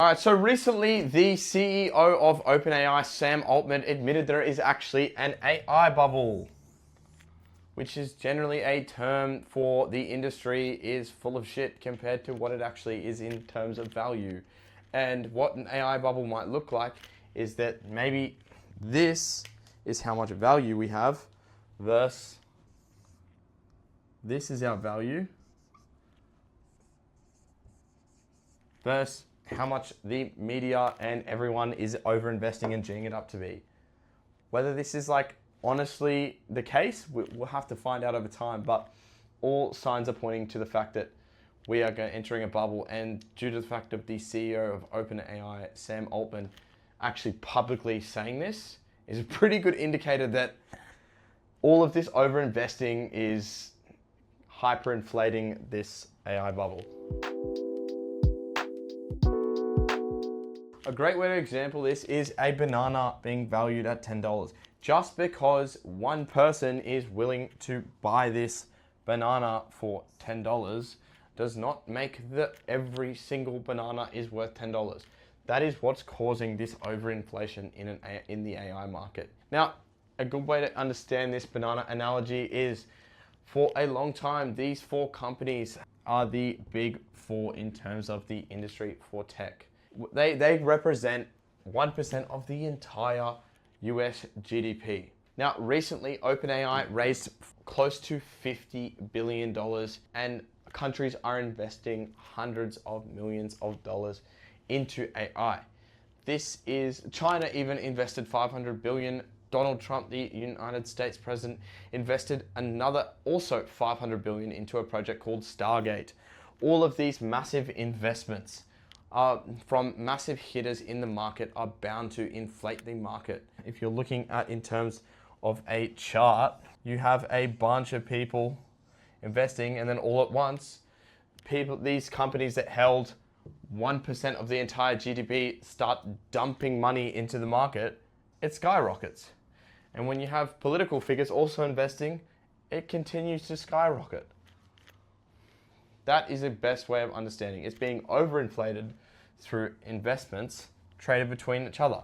All right, so recently the CEO of OpenAI, Sam Altman, admitted there is actually an AI bubble, which is generally a term for the industry is full of shit compared to what it actually is in terms of value. And what an AI bubble might look like is that maybe this is how much value we have versus this is our value versus how much the media and everyone is over investing and geeing it up to be. Whether this is like honestly the case, we'll have to find out over time, but all signs are pointing to the fact that we are entering a bubble, and due to the fact of the CEO of OpenAI, Sam Altman, actually publicly saying this is a pretty good indicator that all of this over investing is hyperinflating this AI bubble. A great way to example this is a banana being valued at $10. Just because one person is willing to buy this banana for $10 does not make that every single banana is worth $10. That is what's causing this overinflation in the AI market. Now, a good way to understand this banana analogy is, for a long time, these four companies are the big four in terms of the industry for tech. They represent 1% of the entire US GDP. Now, recently, OpenAI raised close to $50 billion, and countries are investing hundreds of millions of dollars into AI. China even invested $500 billion. Donald Trump, the United States president, invested another also $500 billion into a project called Stargate. All of these massive investments from massive hitters in the market are bound to inflate the market. If you're looking at in terms of a chart, you have a bunch of people investing, and then all at once, these companies that held 1% of the entire GDP start dumping money into the market, it skyrockets. And when you have political figures also investing, it continues to skyrocket. That is the best way of understanding. It's being overinflated through investments traded between each other.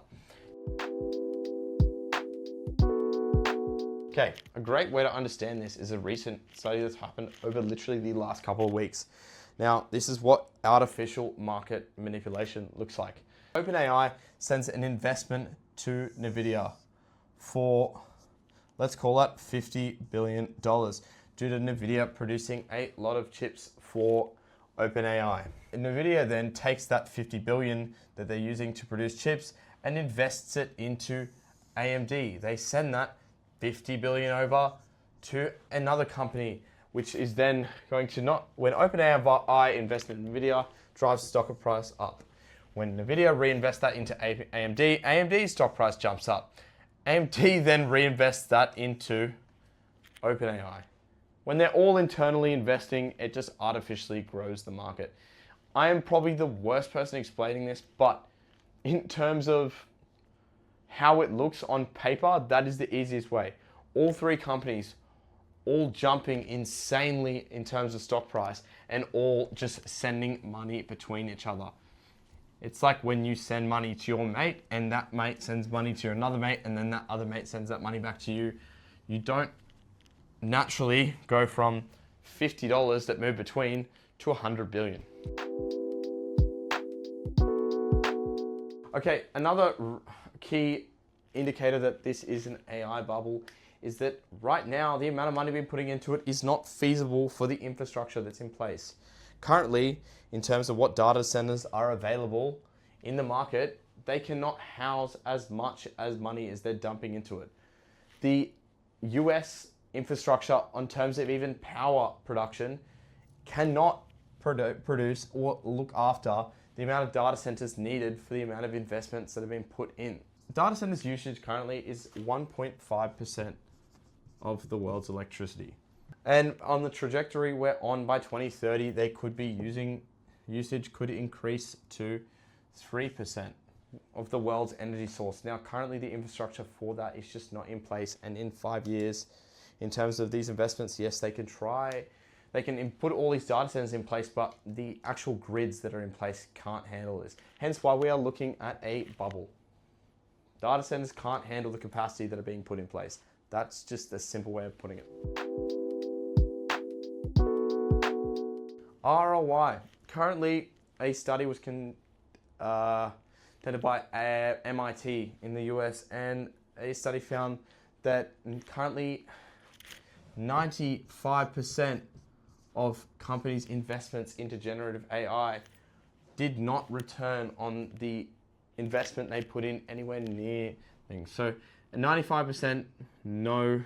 Okay, a great way to understand this is a recent study that's happened over literally the last couple of weeks. Now, this is what artificial market manipulation looks like. OpenAI sends an investment to NVIDIA for, let's call that $50 billion, due to NVIDIA producing a lot of chips for OpenAI. NVIDIA then takes that $50 billion that they're using to produce chips and invests it into AMD. They send that $50 billion over to another company, which is then going to when OpenAI invests in NVIDIA, drives the stock price up. When NVIDIA reinvests that into AMD, AMD's stock price jumps up. AMD then reinvests that into OpenAI. When they're all internally investing, it just artificially grows the market. I am probably the worst person explaining this, but in terms of how it looks on paper, that is the easiest way. All three companies, all jumping insanely in terms of stock price, and all just sending money between each other. It's like when you send money to your mate, and that mate sends money to another mate, and then that other mate sends that money back to you. You don't naturally go from $50 that move between to $100 billion. Okay, another key indicator that this is an AI bubble is that right now the amount of money being putting into it is not feasible for the infrastructure that's in place. Currently, in terms of what data centers are available in the market, they cannot house as much as money as they're dumping into it. The US infrastructure, in terms of even power production, cannot produce or look after the amount of data centers needed for the amount of investments that have been put in. Data centers usage currently is 1.5% of the world's electricity. And on the trajectory we're on, by 2030, they could be usage could increase to 3% of the world's energy source. Now, currently the infrastructure for that is just not in place. And in 5 years, in terms of these investments, yes, they They can put all these data centers in place, but the actual grids that are in place can't handle this. Hence why we are looking at a bubble. Data centers can't handle the capacity that are being put in place. That's just a simple way of putting it. ROI. Currently, a study was conducted by MIT in the US, and a study found that currently 95% of companies' investments into generative AI did not return on the investment they put in anywhere near things. So 95% no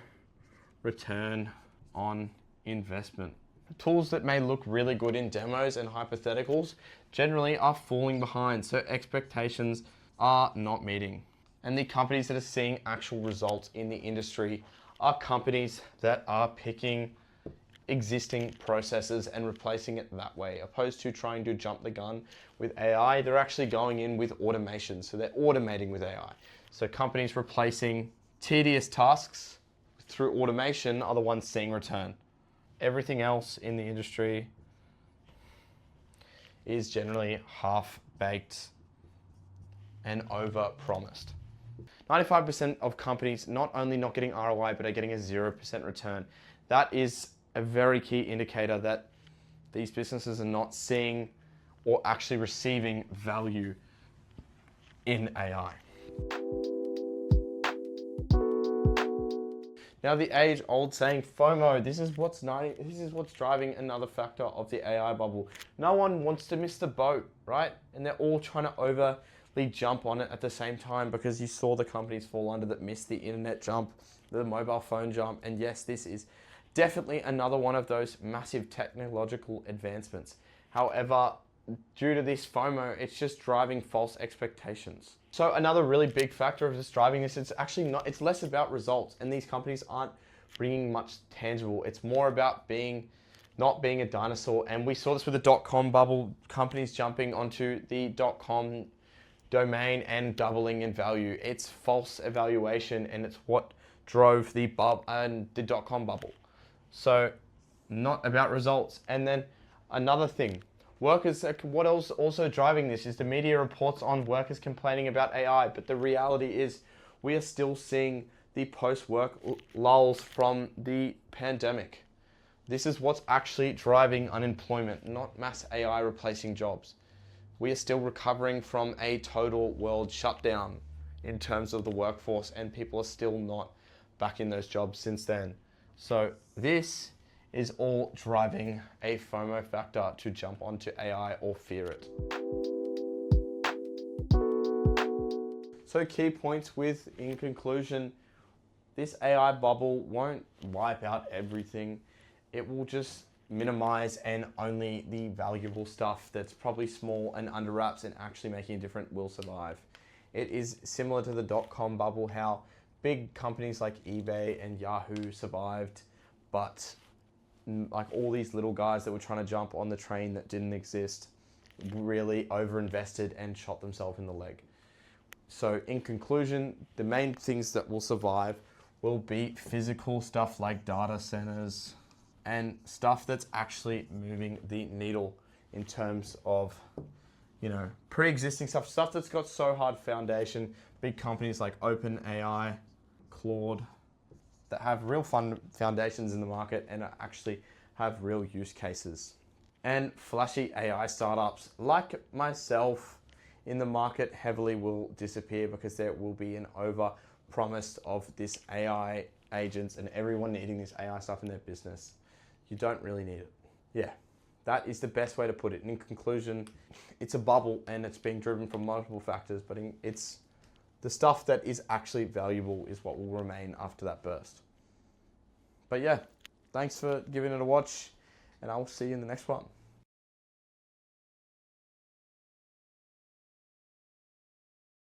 return on investment. Tools that may look really good in demos and hypotheticals generally are falling behind, so expectations are not meeting. And the companies that are seeing actual results in the industry are companies that are picking existing processes and replacing it that way, opposed to trying to jump the gun with AI. They're actually going in with automation, so they're automating with AI. So companies replacing tedious tasks through automation are the ones seeing return. Everything else in the industry is generally half-baked and over-promised. 95% of companies not only not getting ROI, but are getting a 0% return. That is a very key indicator that these businesses are not seeing or actually receiving value in AI. Now, the age-old saying FOMO, this is what's driving another factor of the AI bubble. No one wants to miss the boat, right? And they're all trying to overly jump on it at the same time, because you saw the companies fall under that missed the internet jump, the mobile phone jump, and yes, this is definitely another one of those massive technological advancements. However, due to this FOMO, it's just driving false expectations. So another really big factor of just driving this, it's actually not, it's less about results, and these companies aren't bringing much tangible. It's more about not being a dinosaur. And we saw this with the dot-com bubble, companies jumping onto the dot-com domain and doubling in value. It's false evaluation, and it's what drove the dot-com bubble. So not about results. And then another thing, workers, what else also driving this is the media reports on workers complaining about AI, but the reality is we are still seeing the post-work lulls from the pandemic. This is what's actually driving unemployment, not mass AI replacing jobs. We are still recovering from a total world shutdown in terms of the workforce, and people are still not back in those jobs since then. So this is all driving a FOMO factor to jump onto AI or fear it. So key points in conclusion, this AI bubble won't wipe out everything. It will just minimize, and only the valuable stuff that's probably small and under wraps and actually making a difference will survive. It is similar to the dot-com bubble, how big companies like eBay and Yahoo survived, but like all these little guys that were trying to jump on the train that didn't exist really overinvested and shot themselves in the leg. So in conclusion, the main things that will survive will be physical stuff like data centers and stuff that's actually moving the needle in terms of, pre-existing stuff that's got so hard foundation. Big companies like OpenAI, Claude, that have real fun foundations in the market and actually have real use cases. And flashy AI startups like myself in the market heavily will disappear, because there will be an over promise of this AI agents and everyone needing this AI stuff in their business. You don't really need it. Yeah, that is the best way to put it. In conclusion, it's a bubble and it's being driven from multiple factors, but it's the stuff that is actually valuable is what will remain after that burst. But yeah, thanks for giving it a watch, and I will see you in the next one.